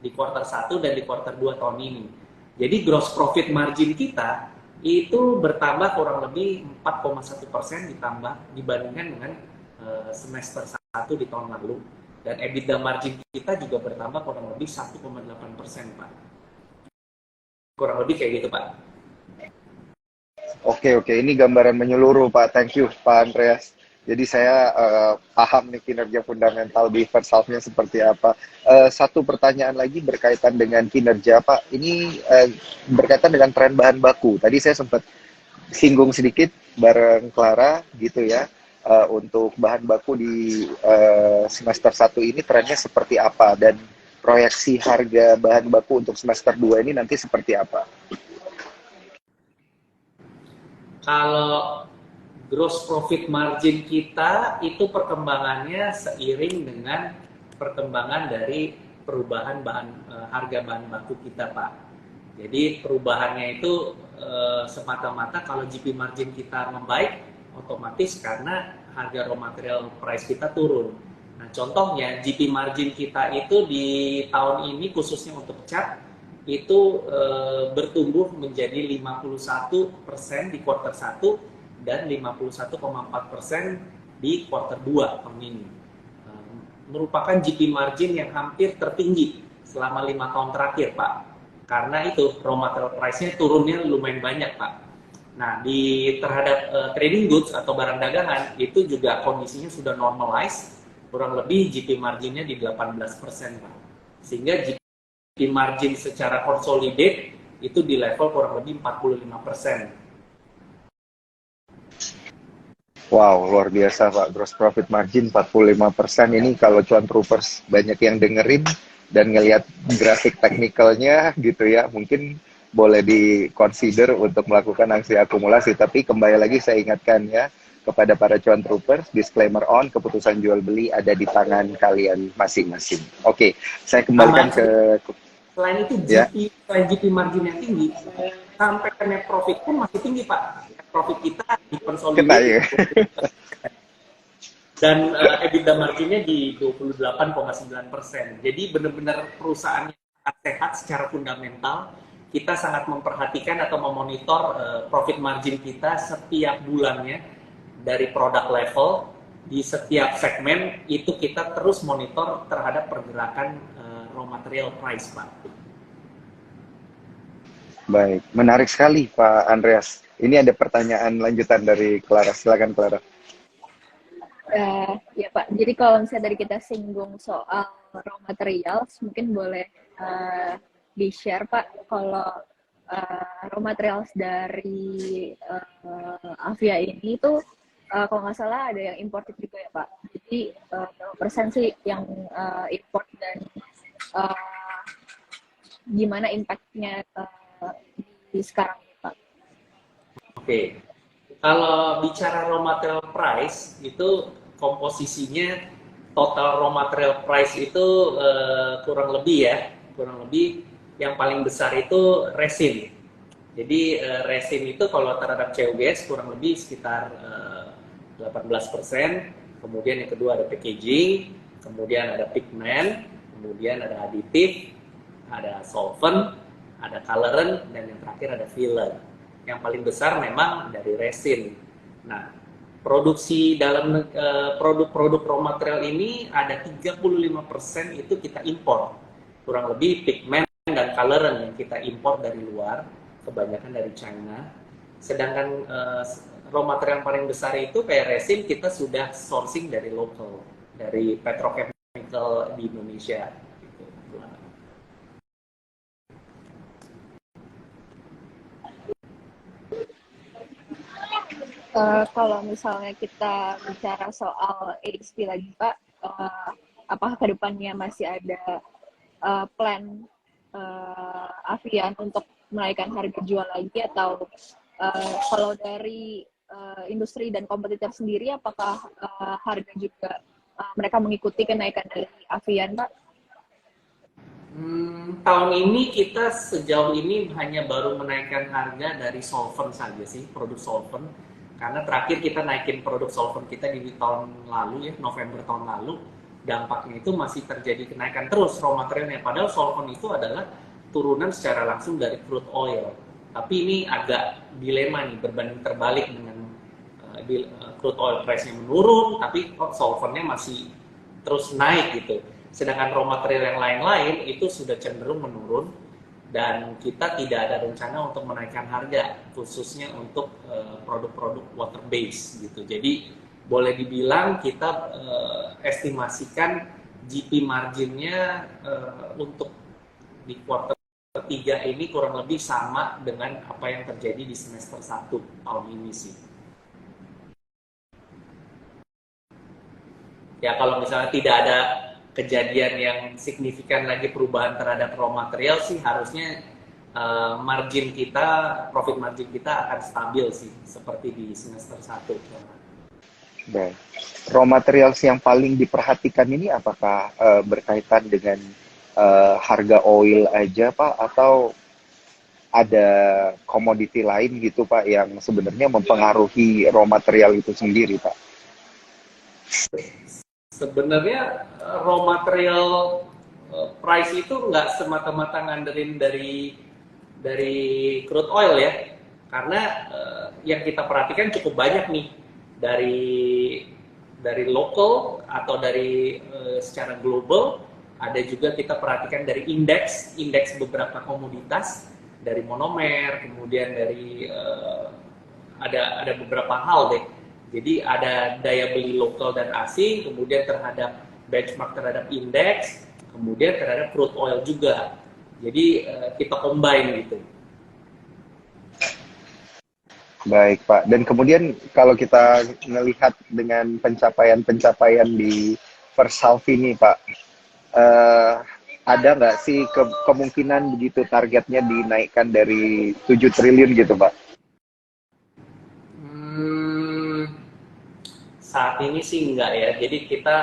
di kuarter 1 dan di kuarter 2 tahun ini. Jadi gross profit margin kita itu bertambah kurang lebih 4,1% ditambah dibandingkan dengan semester 1 di tahun lalu. Dan EBITDA margin kita juga bertambah kurang lebih 1,8%, Pak. Kurang lebih kayak gitu, Pak. Oke, ini gambaran menyeluruh, Pak. Thank you, Pak Andreas. Jadi saya paham nih kinerja fundamental di first half-nya seperti apa. Satu pertanyaan lagi berkaitan dengan kinerja, Pak. Ini berkaitan dengan tren bahan baku. Tadi saya sempat singgung sedikit bareng Clara gitu ya. Untuk bahan baku di semester 1 ini trennya seperti apa, dan proyeksi harga bahan baku untuk semester 2 ini nanti seperti apa? Kalau gross profit margin kita itu perkembangannya seiring dengan perkembangan dari perubahan harga bahan baku kita, Pak. Jadi perubahannya itu semata-mata kalau GP margin kita membaik, otomatis karena harga raw material price kita turun. Nah, contohnya GP margin kita itu di tahun ini khususnya untuk cat itu bertumbuh menjadi 51% di kuartal 1 dan 51,4% di kuartal 2 tahun ini. Merupakan GP margin yang hampir tertinggi selama 5 tahun terakhir, Pak. Karena itu raw material price-nya turunnya lumayan banyak, Pak. Nah, terhadap trading goods atau barang dagangan itu juga kondisinya sudah normalize, kurang lebih GP marginnya di 18%, Pak. Sehingga GP margin secara consolidate itu di level kurang lebih 45%. Wow, luar biasa Pak. Gross profit margin 45%. Ini kalau cuan troopers banyak yang dengerin dan ngelihat grafik teknikalnya gitu ya, mungkin boleh di-consider untuk melakukan aksi akumulasi. Tapi kembali lagi saya ingatkan ya, kepada para cuan troopers, disclaimer on, keputusan jual beli ada di tangan kalian masing-masing. Oke, saya kembalikan ke... Selain itu, ya. selain GP margin yang tinggi, sampai ke net profit pun masih tinggi, Pak. Net profit kita dikonsolidasi. Ya. Dan EBITDA marginnya di 28,9%. Jadi benar-benar perusahaan yang sangat sehat secara fundamental. Kita sangat memperhatikan atau memonitor profit margin kita setiap bulannya dari produk level, di setiap segmen itu kita terus monitor terhadap pergerakan raw material price, Pak. Baik, menarik sekali Pak Andreas. Ini ada pertanyaan lanjutan dari Clara. Silakan Clara. Ya Pak, jadi kalau misalnya dari kita singgung soal raw materials, mungkin boleh di-share Pak, kalau raw materials dari Avia ini tuh kalau nggak salah ada yang imported juga ya Pak. Jadi berapa persen sih yang import dan gimana impact-nya di sekarang Pak? Oke. Kalau bicara raw material price itu komposisinya total raw material price itu kurang lebih yang paling besar itu resin. Jadi resin itu kalau terhadap COGS kurang lebih sekitar 18%. Kemudian yang kedua ada packaging, kemudian ada pigment, kemudian ada aditif, ada solvent, ada colorant, dan yang terakhir ada filler. Yang paling besar memang dari resin. Nah, produksi dalam produk-produk raw material ini ada 35% itu kita impor. Kurang lebih pigment dan colorant yang kita impor dari luar, kebanyakan dari China. Sedangkan raw material yang paling besar itu kayak resin kita sudah sourcing dari lokal, dari petrochemical di Indonesia. Kalau misalnya kita bicara soal ASP lagi Pak, apakah kedepannya masih ada plan Avian untuk menaikkan harga jual lagi, atau kalau dari industri dan kompetitor sendiri apakah harga juga mereka mengikuti kenaikan dari Avian Pak? Tahun ini kita sejauh ini hanya baru menaikkan harga dari solvent saja sih, produk solvent. Karena terakhir kita naikin produk solvent kita di tahun lalu ya, November tahun lalu, dampaknya itu masih terjadi kenaikan terus raw materialnya. Padahal solvent itu adalah turunan secara langsung dari crude oil. Tapi ini agak dilema nih, berbanding terbalik dengan crude oil price-nya menurun, tapi kok solventnya masih terus naik gitu. Sedangkan raw material yang lain-lain itu sudah cenderung menurun, dan kita tidak ada rencana untuk menaikkan harga, khususnya untuk produk-produk water base gitu. Jadi boleh dibilang kita estimasikan GP marginnya untuk di kuartal 3 ini kurang lebih sama dengan apa yang terjadi di semester 1 tahun ini sih. Ya kalau misalnya tidak ada kejadian yang signifikan lagi perubahan terhadap raw material sih, harusnya margin kita, profit margin kita akan stabil sih, seperti di semester 1. Baik. Raw materials yang paling diperhatikan ini apakah berkaitan dengan harga oil aja Pak, atau ada komoditi lain gitu Pak yang sebenarnya mempengaruhi raw material itu sendiri Pak? Sebenarnya raw material price itu nggak semata-mata ngandelin dari crude oil ya, karena yang kita perhatikan cukup banyak nih dari lokal atau dari secara global. Ada juga kita perhatikan dari indeks beberapa komoditas, dari monomer, kemudian dari ada beberapa hal deh. Jadi ada daya beli lokal dan asing, kemudian terhadap benchmark terhadap indeks, kemudian terhadap crude oil juga. Jadi kita combine gitu. Baik Pak, dan kemudian kalau kita melihat dengan pencapaian-pencapaian di first half ini Pak, ada nggak sih kemungkinan begitu targetnya dinaikkan dari 7 triliun gitu Pak? Saat ini sih enggak ya, jadi kita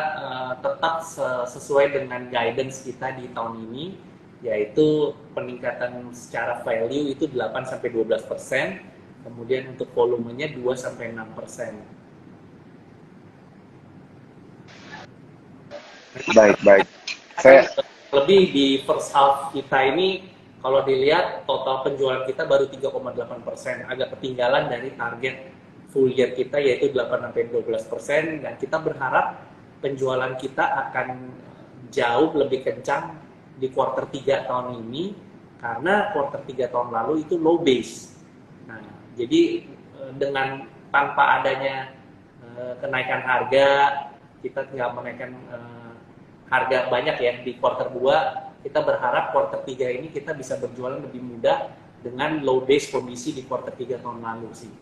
tetap sesuai dengan guidance kita di tahun ini, yaitu peningkatan secara value itu 8-12%, kemudian untuk volumenya 2-6%. Baik. Saya lebih di first half kita ini, kalau dilihat total penjualan kita baru 3,8%, agak ketinggalan dari target full year kita yaitu 8-12%, dan kita berharap penjualan kita akan jauh lebih kencang di quarter 3 tahun ini, karena quarter 3 tahun lalu itu low base. Nah, jadi dengan tanpa adanya kenaikan harga, kita tinggal menaikkan harga banyak ya di quarter 2, kita berharap quarter 3 ini kita bisa berjualan lebih mudah dengan low base kondisi di quarter 3 tahun lalu sih.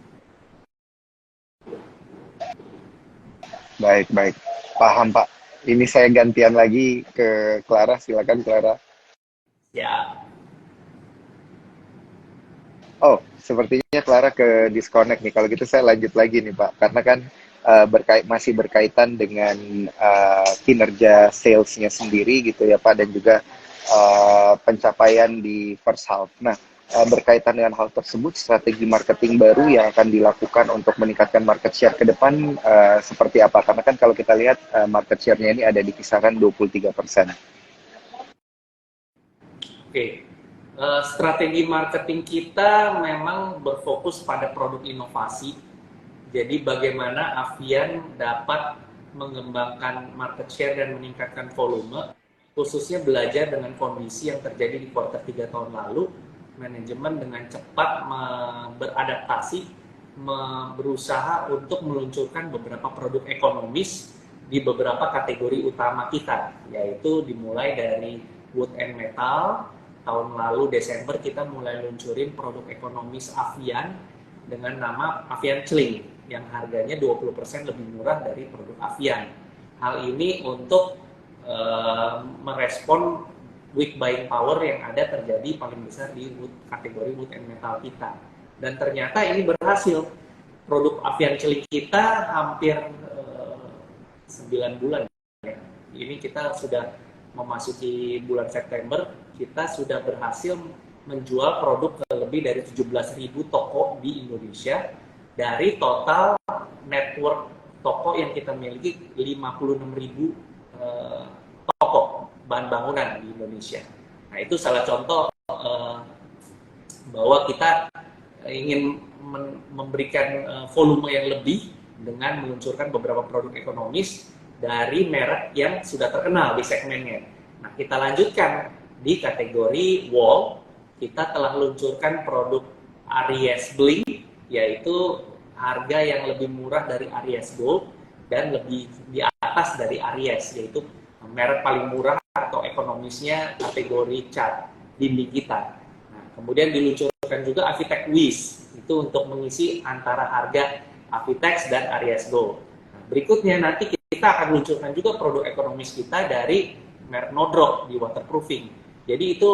baik. Paham Pak. Ini saya gantian lagi ke Clara, silakan Clara. Ya. Oh, sepertinya Clara ke disconnect nih. Kalau gitu saya lanjut lagi nih Pak, karena kan masih berkaitan dengan kinerja salesnya sendiri gitu ya Pak, dan juga pencapaian di first half. Nah, berkaitan dengan hal tersebut, strategi marketing baru yang akan dilakukan untuk meningkatkan market share ke depan seperti apa? Karena kan kalau kita lihat market share-nya ini ada di kisaran 23%. Oke. Strategi marketing kita memang berfokus pada produk inovasi. Jadi bagaimana Avian dapat mengembangkan market share dan meningkatkan volume, khususnya belajar dengan kondisi yang terjadi di kuartal 3 tahun lalu. Manajemen dengan cepat beradaptasi, berusaha untuk meluncurkan beberapa produk ekonomis di beberapa kategori utama kita, yaitu dimulai dari wood and metal. Tahun lalu Desember kita mulai luncurin produk ekonomis Avian dengan nama Avian Celing yang harganya 20% lebih murah dari produk Avian. Hal ini untuk merespon weak buying power yang ada terjadi paling besar di kategori wood and metal kita. Dan ternyata ini berhasil. Produk Avian Celing kita hampir 9 bulan. Ini kita sudah memasuki bulan September, kita sudah berhasil menjual produk ke lebih dari 17.000 toko di Indonesia, dari total network toko yang kita miliki 56.000 toko bahan bangunan di Indonesia. Nah, itu salah contoh bahwa kita ingin memberikan volume yang lebih dengan meluncurkan beberapa produk ekonomis dari merek yang sudah terkenal di segmennya. Nah, kita lanjutkan di kategori wall. Kita telah luncurkan produk Aries Bling, yaitu harga yang lebih murah dari Aries Gold dan lebih di atas dari Aries, yaitu merek paling murah atau ekonomisnya kategori cat dinding kita. Nah, kemudian diluncurkan juga Avitex Wiz, itu untuk mengisi antara harga Avitex dan Aries Gold. Nah, berikutnya nanti kita akan luncurkan juga produk ekonomis kita dari merek No Drop di waterproofing. Jadi itu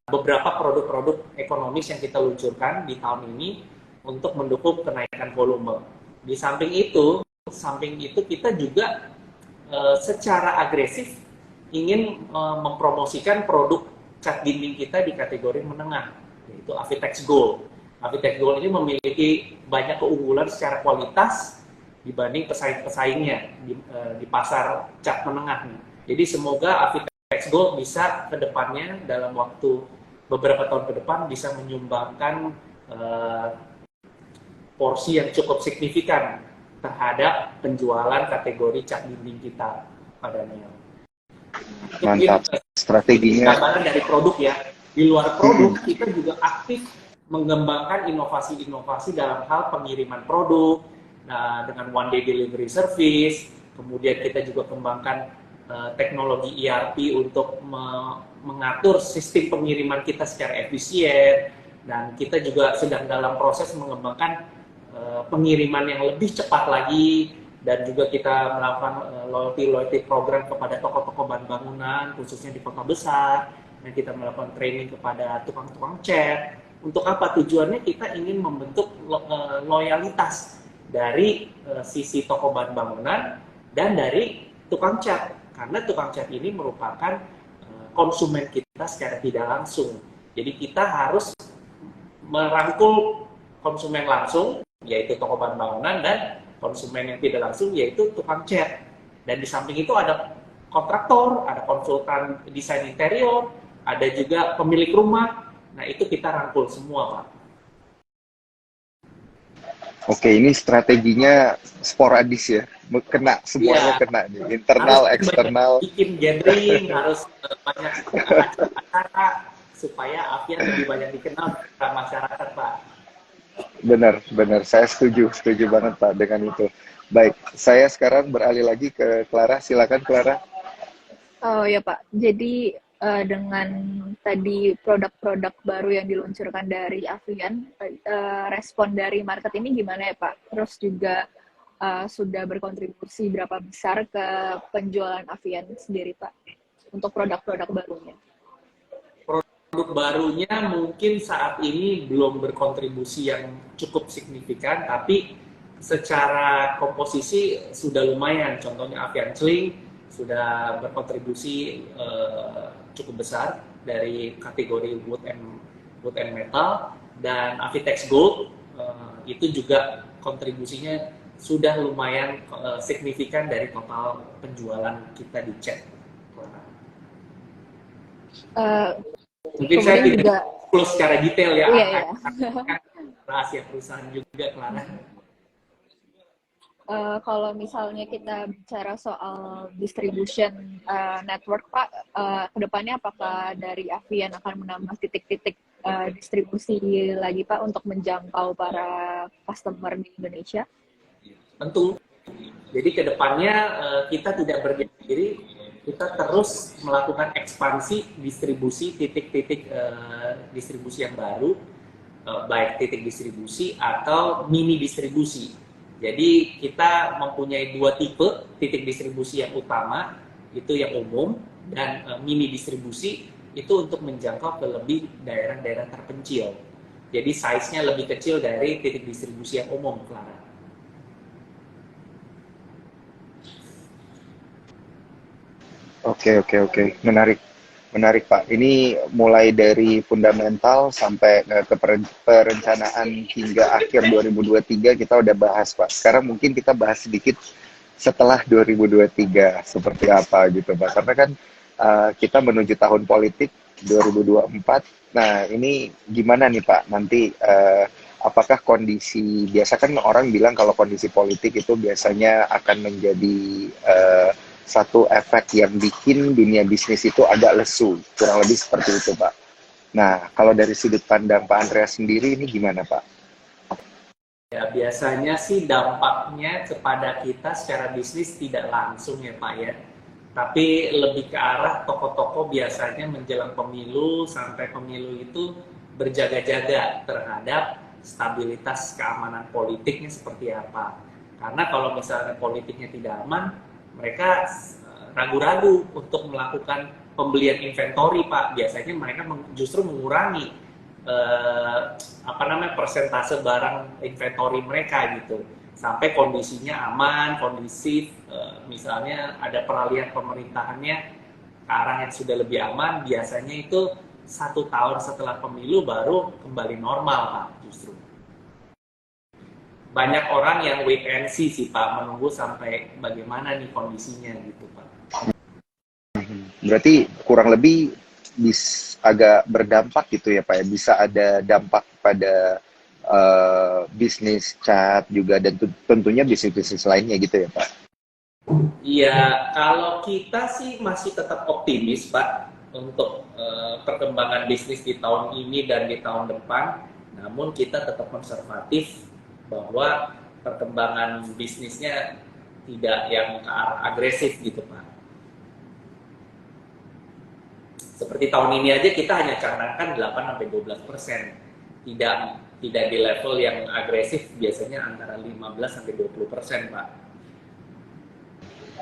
beberapa produk-produk ekonomis yang kita luncurkan di tahun ini untuk mendukung kenaikan volume. Di samping itu kita juga secara agresif ingin mempromosikan produk cat dinding kita di kategori menengah, yaitu Avitex Gold. Avitex Gold ini memiliki banyak keunggulan secara kualitas dibanding pesaing-pesaingnya di pasar cat menengah. Jadi semoga Avitex Gold bisa ke depannya dalam waktu beberapa tahun ke depan bisa menyumbangkan porsi yang cukup signifikan terhadap penjualan kategori cat dinding kita pada Neo. Mantap. Strateginya. Gambaran dari produk ya. Di luar produk kita juga aktif mengembangkan inovasi-inovasi dalam hal pengiriman produk, dengan one day delivery service. Kemudian kita juga kembangkan teknologi ERP untuk mengatur sistem pengiriman kita secara efisien, dan kita juga sedang dalam proses mengembangkan pengiriman yang lebih cepat lagi, dan juga kita melakukan loyalty program kepada toko-toko bahan bangunan khususnya di kota besar, dan kita melakukan training kepada tukang-tukang cat. Untuk apa? Tujuannya kita ingin membentuk loyalitas dari sisi toko bahan bangunan dan dari tukang cat, karena tukang cat ini merupakan konsumen kita secara tidak langsung. Jadi kita harus merangkul konsumen langsung, yaitu toko bahan bangunan, dan konsumen yang tidak langsung, yaitu tukang cat. Dan di samping itu ada kontraktor, ada konsultan desain interior, ada juga pemilik rumah. Nah, itu kita rangkul semua, Pak. Oke, ini strateginya sporadis ya, kena semuanya, kena nih, internal, harus eksternal. Bikin gathering, harus banyak acara supaya Avian lebih banyak dikenal ke masyarakat, Pak. Benar, saya setuju banget Pak dengan itu. Baik, saya sekarang beralih lagi ke Clara. Silakan Clara. Oh ya Pak, jadi dengan tadi produk-produk baru yang diluncurkan dari Avian, respon dari market ini gimana ya Pak? Terus juga sudah berkontribusi berapa besar ke penjualan Avian sendiri Pak untuk produk-produk barunya? Produk barunya mungkin saat ini belum berkontribusi yang cukup signifikan, tapi secara komposisi sudah lumayan. Contohnya Avian Sling sudah berkontribusi cukup besar dari kategori wood and metal, dan Avitex Gold itu juga kontribusinya sudah lumayan signifikan dari total penjualan kita di cat. Mungkin saya tidak close secara detail ya, rahasia perusahaan juga, Clara. Kalau misalnya kita bicara soal distribution network Pak, kedepannya apakah dari Avian akan menambah titik-titik distribusi lagi Pak untuk menjangkau para customer di Indonesia? Tentu. Jadi kedepannya kita tidak berdiam diri, kita terus melakukan ekspansi distribusi, titik-titik distribusi yang baru, baik titik distribusi atau mini distribusi. Jadi kita mempunyai dua tipe titik distribusi yang utama, itu yang umum, dan mini distribusi itu untuk menjangkau ke lebih daerah-daerah terpencil. Jadi size-nya lebih kecil dari titik distribusi yang umum, Clara. Oke. Menarik Pak. Ini mulai dari fundamental sampai ke perencanaan hingga akhir 2023 kita udah bahas Pak. Sekarang mungkin kita bahas sedikit setelah 2023 seperti apa gitu Pak. Karena kan kita menuju tahun politik 2024. Nah ini gimana nih Pak nanti apakah kondisi, biasa kan orang bilang kalau kondisi politik itu biasanya akan menjadi satu efek yang bikin dunia bisnis itu agak lesu, kurang lebih seperti itu Pak. Nah, kalau dari sudut pandang Pak Andreas sendiri ini gimana Pak? Ya, biasanya sih dampaknya kepada kita secara bisnis tidak langsung ya Pak ya. Tapi lebih ke arah toko-toko biasanya menjelang pemilu sampai pemilu itu berjaga-jaga terhadap stabilitas keamanan politiknya seperti apa. Karena kalau misalnya politiknya tidak aman, mereka ragu-ragu untuk melakukan pembelian inventory Pak. Biasanya mereka justru mengurangi persentase barang inventory mereka gitu, sampai kondisinya aman, kondisif. Misalnya ada peralihan pemerintahannya ke arah yang sudah lebih aman, biasanya itu 1 tahun setelah pemilu baru kembali normal Pak. Justru banyak orang yang wait and see sih Pak, menunggu sampai bagaimana nih kondisinya gitu Pak. Berarti kurang lebih agak berdampak gitu ya Pak ya, bisa ada dampak pada bisnis cat juga dan tentunya bisnis-bisnis lainnya gitu ya Pak. Iya, kalau kita sih masih tetap optimis Pak untuk perkembangan bisnis di tahun ini dan di tahun depan, namun kita tetap konservatif bahwa perkembangan bisnisnya tidak yang ke arah agresif gitu Pak. Seperti tahun ini aja kita hanya canangkan 8-12%. Tidak di level yang agresif, biasanya antara 15-20% Pak.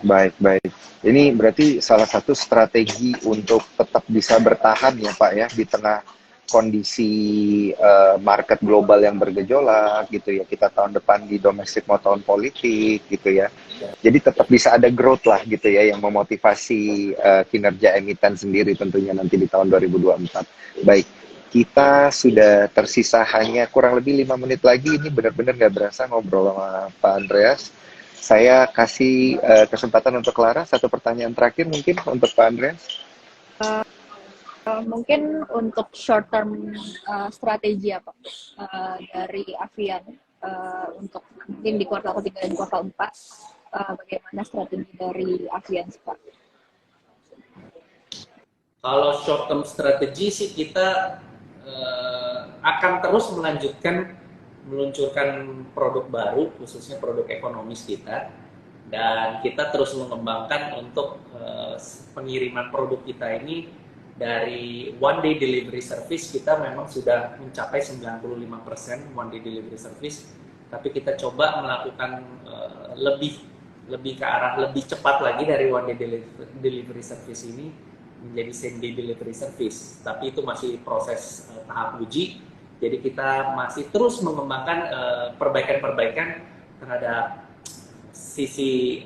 Baik. Ini berarti salah satu strategi untuk tetap bisa bertahan ya Pak ya di tengah kondisi market global yang bergejolak gitu ya. Kita tahun depan di domestik mau tahun politik gitu ya. Jadi tetap bisa ada growth lah gitu ya yang memotivasi kinerja emiten sendiri tentunya nanti di tahun 2024. Baik, kita sudah tersisa hanya kurang lebih 5 menit lagi. Ini benar-benar nggak berasa ngobrol sama Pak Andreas. Saya kasih kesempatan untuk Clara, satu pertanyaan terakhir mungkin untuk Pak Andreas. Mungkin untuk short term strategi apa dari Avian untuk mungkin di kuartal ketiga dan kuartal 4, bagaimana strategi dari Avian Pak? Kalau short term strategi sih kita akan terus meluncurkan produk baru, khususnya produk ekonomis kita, dan kita terus mengembangkan untuk pengiriman produk kita ini. Dari one day delivery service kita memang sudah mencapai 95% one day delivery service, tapi kita coba melakukan lebih ke arah lebih cepat lagi dari one day delivery service ini menjadi same day delivery service, tapi itu masih proses tahap uji. Jadi kita masih terus mengembangkan perbaikan-perbaikan terhadap sisi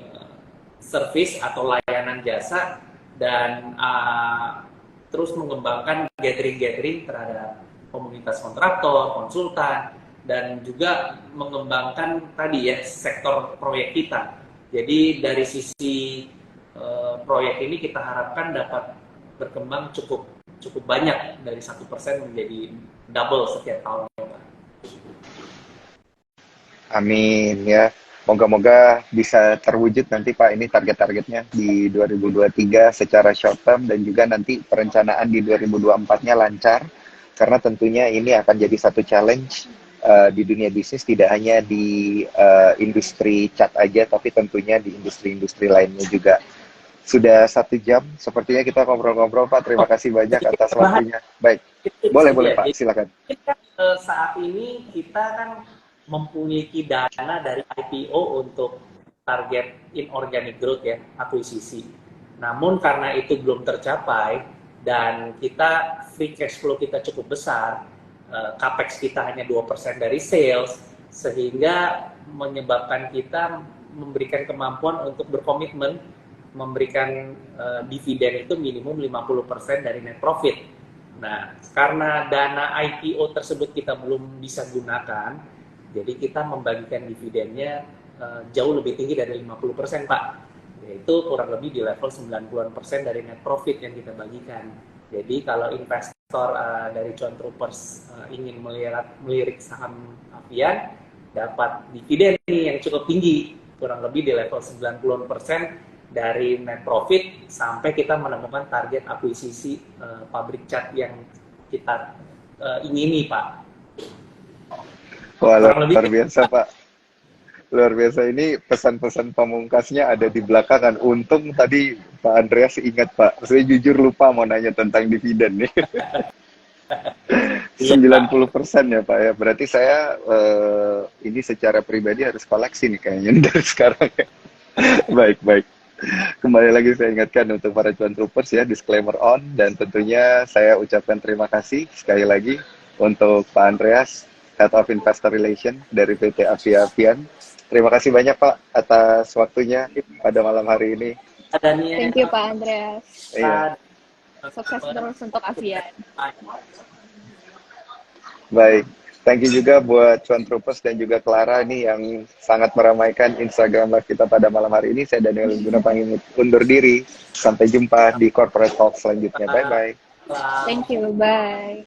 service atau layanan jasa, dan terus mengembangkan gathering terhadap komunitas kontraktor, konsultan, dan juga mengembangkan tadi ya sektor proyek kita. Jadi dari sisi proyek ini kita harapkan dapat berkembang cukup banyak, dari 1% menjadi double setiap tahunnya. Amin ya. Moga-moga bisa terwujud nanti Pak, ini target-targetnya di 2023 secara short term, dan juga nanti perencanaan di 2024-nya lancar, karena tentunya ini akan jadi satu challenge di dunia bisnis, tidak hanya di industri cat aja, tapi tentunya di industri-industri lainnya juga. Sudah 1 jam, sepertinya kita ngobrol-ngobrol Pak, terima kasih banyak atas waktunya. Baik, boleh Pak, silakan. Saat ini kita kan memiliki dana dari IPO untuk target inorganic growth ya, akuisisi. Namun karena itu belum tercapai dan kita free cash flow kita cukup besar, capex kita hanya 2% dari sales, sehingga menyebabkan kita memberikan kemampuan untuk berkomitmen memberikan dividen itu minimum 50% dari net profit. Nah, karena dana IPO tersebut kita belum bisa gunakan, jadi kita membagikan dividennya jauh lebih tinggi dari 50% Pak. Yaitu kurang lebih di level 90% dari net profit yang kita bagikan. Jadi kalau investor dari Cuan Troopers ingin melirik saham Avian, dapat dividen yang cukup tinggi, kurang lebih di level 90% dari net profit, sampai kita menemukan target akuisisi pabrik cat yang kita ingini Pak. Wah, luar biasa Pak. Luar biasa, ini pesan-pesan pamungkasnya ada di belakangan. Untung tadi Pak Andreas ingat Pak. Saya jujur lupa mau nanya tentang dividen nih. 90% ya Pak ya. Berarti saya ini secara pribadi harus koleksi nih kayaknya dari sekarang. Baik. Kembali lagi saya ingatkan untuk para cuan troopers ya, disclaimer on, dan tentunya saya ucapkan terima kasih sekali lagi untuk Pak Andreas, Head of Investor Relation dari PT Avia Avian. Terima kasih banyak Pak atas waktunya pada malam hari ini. Daniel, Thank you Pak Andreas. Iya. Sukses terus untuk Avian. Baik, thank you juga buat Cuan Troopers dan juga Clara nih yang sangat meramaikan Instagram live kita pada malam hari ini. Saya Daniel Guna pamit undur diri. Sampai jumpa di Corporate Talk selanjutnya. Bye-bye. Thank you. Bye.